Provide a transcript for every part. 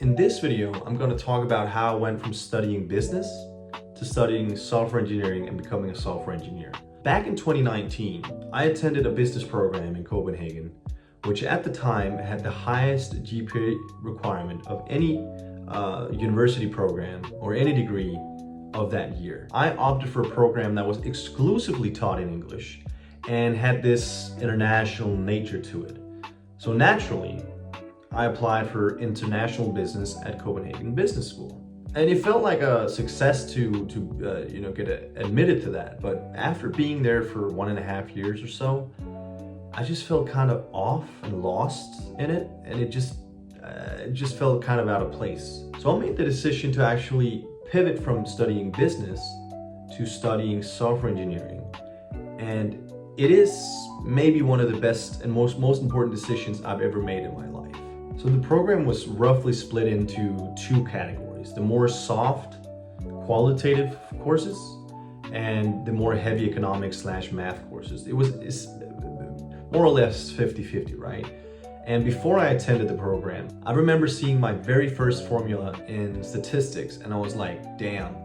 In this video, I'm going to talk about how I went from studying business to studying software engineering and becoming a software engineer. Back in 2019, I attended a business program in Copenhagen, which at the time had the highest GPA requirement of any university program or any degree of that year. I opted for a program that was exclusively taught in English and had this international nature to it. So naturally, I applied for international business at Copenhagen Business School. And it felt like a success to get admitted to that. But after being there for 1.5 years or so, I just felt kind of off and lost in it. And it just felt kind of out of place. So I made the decision to actually pivot from studying business to studying software engineering. And it is maybe one of the best and most important decisions I've ever made in my life. So the program was roughly split into two categories: the more soft, qualitative courses and the more heavy economics / math courses. It's more or less 50-50, right? And before I attended the program, I remember seeing my very first formula in statistics and I was like, damn,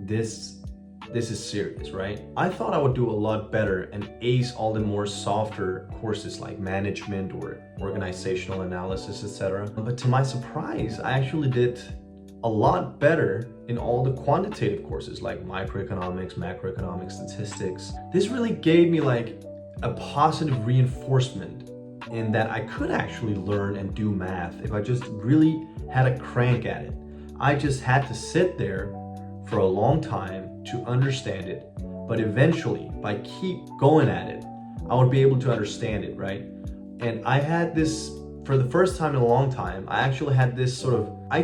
this is serious, right? I thought I would do a lot better and ace all the more softer courses like management or organizational analysis, etc. But to my surprise, I actually did a lot better in all the quantitative courses like microeconomics, macroeconomics, statistics. This really gave me like a positive reinforcement in that I could actually learn and do math if I just really had a crank at it. I just had to sit there for a long time to understand it, but eventually, by keep going at it, I would be able to understand it, right? And I had this, for the first time in a long time, I actually had this sort of, I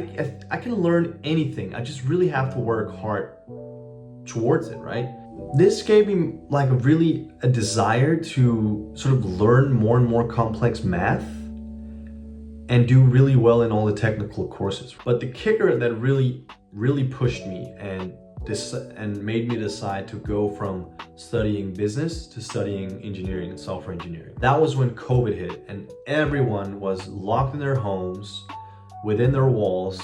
can learn anything, I just really have to work hard towards it, right? This gave me like a desire to sort of learn more and more complex math and do really well in all the technical courses. But the kicker that really pushed me and made me decide to go from studying business to studying engineering and software engineering. That was when COVID hit and everyone was locked in their homes, within their walls,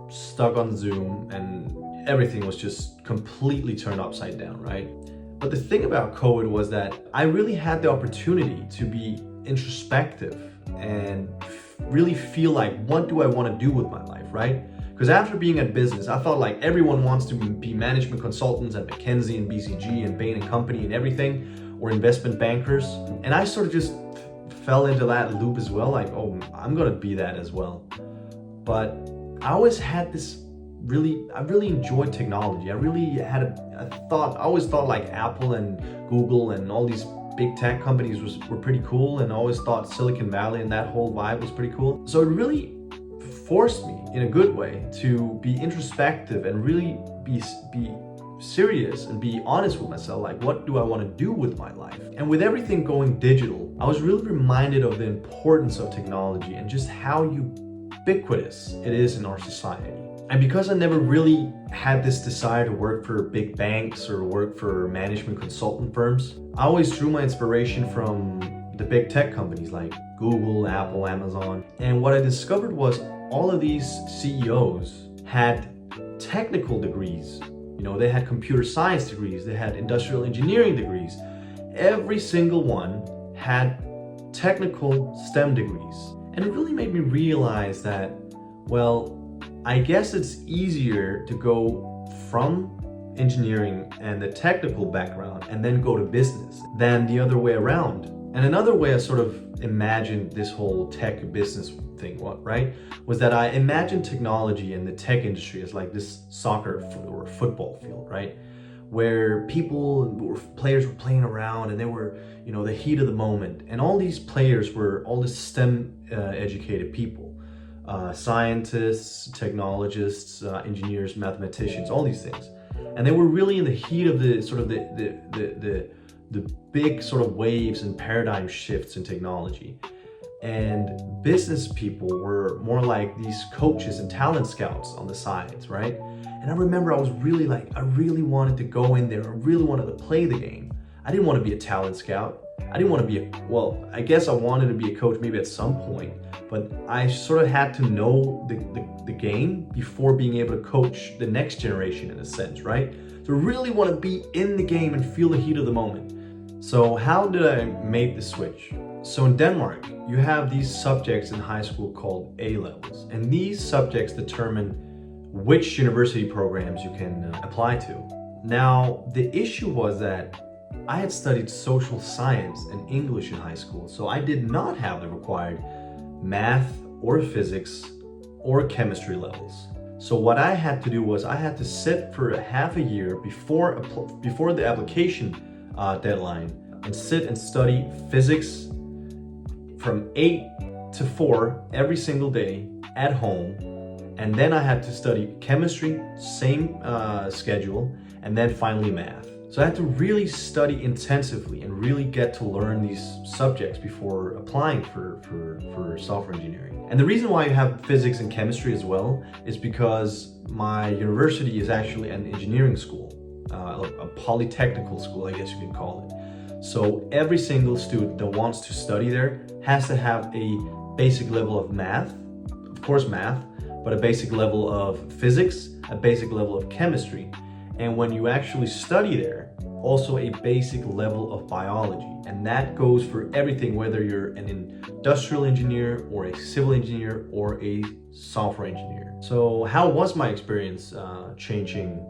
stuck on Zoom, and everything was just completely turned upside down, right? But the thing about COVID was that I really had the opportunity to be introspective and really feel like, what do I want to do with my life, right? Because after being at business, I thought like everyone wants to be management consultants at McKinsey and BCG and Bain & Company and everything, or investment bankers. And I sort of just fell into that loop as well, like, oh, I'm gonna be that as well. But I always had this I really enjoyed technology. I always thought like Apple and Google and all these big tech companies were pretty cool, and I always thought Silicon Valley and that whole vibe was pretty cool. So it really forced me in a good way to be introspective and really be serious and be honest with myself, like, what do I want to do with my life? And with everything going digital, I was really reminded of the importance of technology and just how ubiquitous it is in our society. And because I never really had this desire to work for big banks or work for management consultant firms, I always drew my inspiration from the big tech companies like Google, Apple, Amazon. And what I discovered was all of these CEOs had technical degrees. You know, they had computer science degrees, they had industrial engineering degrees. Every single one had technical STEM degrees. And it really made me realize that, well, I guess it's easier to go from engineering and the technical background and then go to business than the other way around. And another way I sort of imagined this whole tech business thing, right, was that I imagined technology and the tech industry as like this soccer or football field, right, where players were playing around and they were, the heat of the moment, and all these players were all the STEM educated people, scientists, technologists, engineers, mathematicians, all these things, and they were really in the heat of the sort of the big sort of waves and paradigm shifts in technology. And business people were more like these coaches and talent scouts on the sides, right? And I remember I really wanted to go in there. I really wanted to play the game. I didn't want to be a talent scout. I didn't want to be I guess I wanted to be a coach maybe at some point, but I sort of had to know the game before being able to coach the next generation in a sense, right? So really want to be in the game and feel the heat of the moment. So how did I make the switch? So in Denmark, you have these subjects in high school called A levels, and these subjects determine which university programs you can apply to. Now, the issue was that I had studied social science and English in high school, so I did not have the required math or physics or chemistry levels. So what I had to do was I had to sit for a half a year before the application deadline and sit and study physics from 8 to 4 every single day at home. And then I had to study chemistry, same schedule, and then finally math. So I had to really study intensively and really get to learn these subjects before applying for software engineering. And the reason why you have physics and chemistry as well is because my university is actually an engineering school, a polytechnical school, I guess you can call it. So every single student that wants to study there has to have a basic level of math, of course math, but a basic level of physics, a basic level of chemistry. And when you actually study there, also a basic level of biology. And that goes for everything, whether you're an industrial engineer or a civil engineer or a software engineer. So how was my experience changing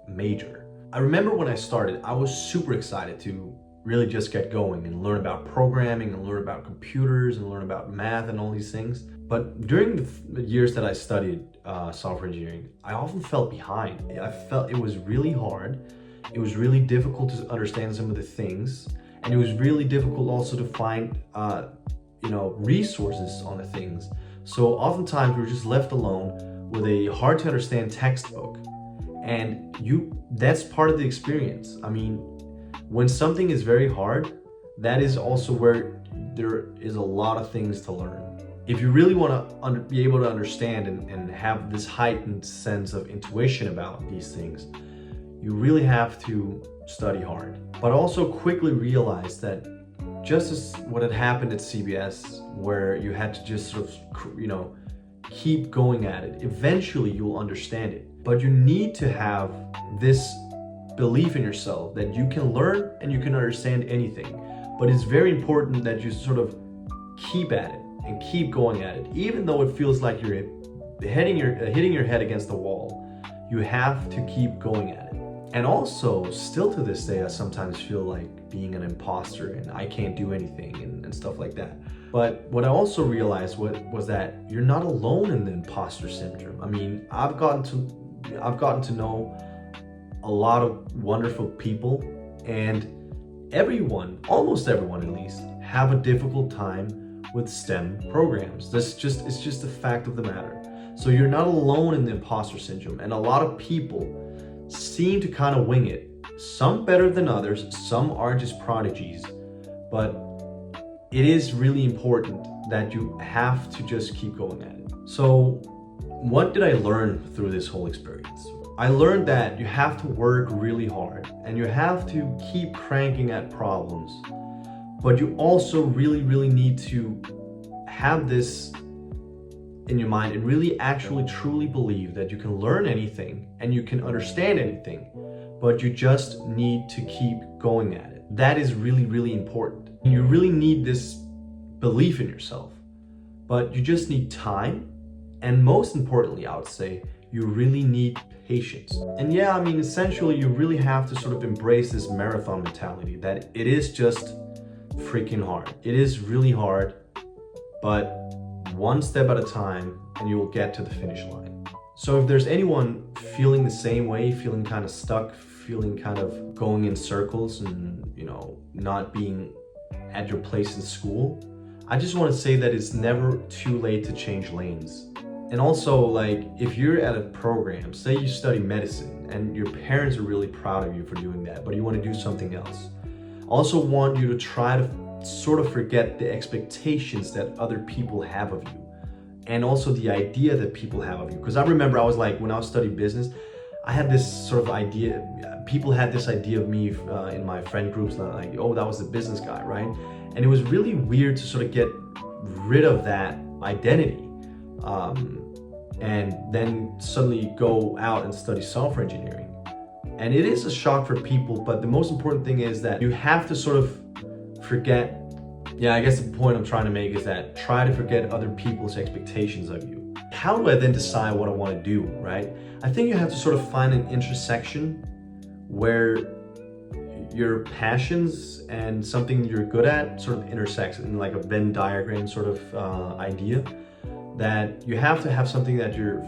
major? I remember when I started, I was super excited to really just get going and learn about programming and learn about computers and learn about math and all these things. But during the years that I studied software engineering, I often felt behind. I felt it was really hard. It was really difficult to understand some of the things. And it was really difficult also to find resources on the things. So oftentimes we were just left alone with a hard to understand textbook. And that's part of the experience. I mean, when something is very hard, that is also where there is a lot of things to learn. If you really want to be able to understand and have this heightened sense of intuition about these things, you really have to study hard. But also quickly realize that just as what had happened at CBS, where you had to just sort of, keep going at it, eventually you'll understand it. But you need to have this belief in yourself that you can learn and you can understand anything. But it's very important that you sort of keep at it and keep going at it. Even though it feels like you're hitting your head against the wall, you have to keep going at it. And also, still to this day, I sometimes feel like being an imposter and I can't do anything and stuff like that. But what I also realized was that you're not alone in the imposter syndrome. I mean, I've gotten to know a lot of wonderful people, and almost everyone at least, have a difficult time with STEM programs. It's just a fact of the matter. So you're not alone in the imposter syndrome, and a lot of people seem to kind of wing it. Some better than others, some are just prodigies, but it is really important that you have to just keep going at it. So what did I learn through this whole experience? I learned that you have to work really hard and you have to keep cranking at problems, but you also really, really need to have this in your mind and really actually truly believe that you can learn anything and you can understand anything, but you just need to keep going at it. That is really, really important. You really need this belief in yourself, but you just need time. And most importantly, I would say, you really need patience. And yeah, I mean, essentially, you really have to sort of embrace this marathon mentality that it is just freaking hard. It is really hard, but one step at a time and you will get to the finish line. So if there's anyone feeling the same way, feeling kind of stuck, feeling kind of going in circles and, not being at your place in school, I just want to say that it's never too late to change lanes. And also, like, if you're at a program, say you study medicine and your parents are really proud of you for doing that, but you want to do something else. I also want you to try to sort of forget the expectations that other people have of you, and also the idea that people have of you. Because I remember I was like, when I was studying business, I had this sort of idea, people had this idea of me in my friend groups, like, oh, that was the business guy, right? And it was really weird to sort of get rid of that identity, and then suddenly go out and study software engineering. And it is a shock for people, but the most important thing is that you have to sort of forget, I guess the point I'm trying to make is that try to forget other people's expectations of you. How do I then decide what I want to do, right? I think you have to sort of find an intersection where your passions and something you're good at sort of intersects in like a Venn diagram sort of idea, that you have to have something that you're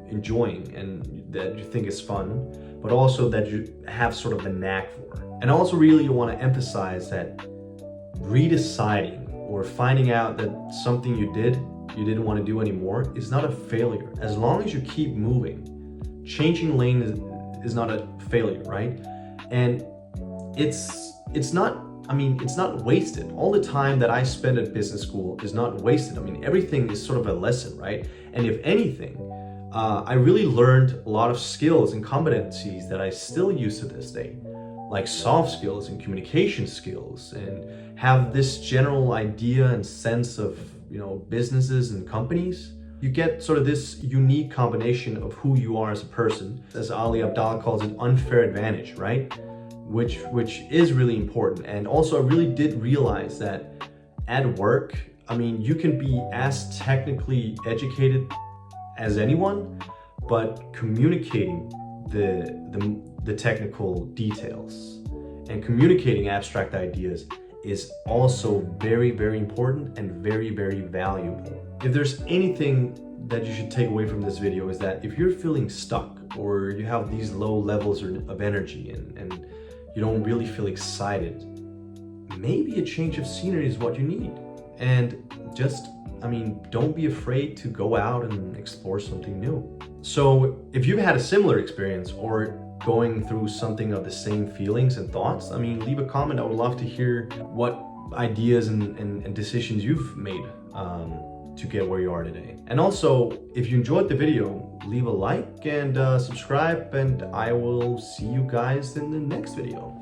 enjoying and that you think is fun, but also that you have sort of a knack for. And also really you want to emphasize that redeciding or finding out that something you didn't want to do anymore is not a failure. As long as you keep moving, changing lane is not a failure, right? And it's not wasted. All the time that I spent at business school is not wasted. I mean, everything is sort of a lesson, right? And if anything, I really learned a lot of skills and competencies that I still use to this day, like soft skills and communication skills, and have this general idea and sense of, businesses and companies. You get sort of this unique combination of who you are as a person, as Ali Abdaal calls it, unfair advantage, right? Which is really important. And also I really did realize that at work, you can be as technically educated as anyone, but communicating the technical details and communicating abstract ideas is also very, very important and very, very valuable. If there's anything that you should take away from this video is that if you're feeling stuck or you have these low levels of energy and you don't really feel excited, maybe a change of scenery is what you need. And just, don't be afraid to go out and explore something new. So if you've had a similar experience or going through something of the same feelings and thoughts, leave a comment. I would love to hear what ideas and decisions you've made to get where you are today. And also, if you enjoyed the video, leave a like and subscribe, and I will see you guys in the next video.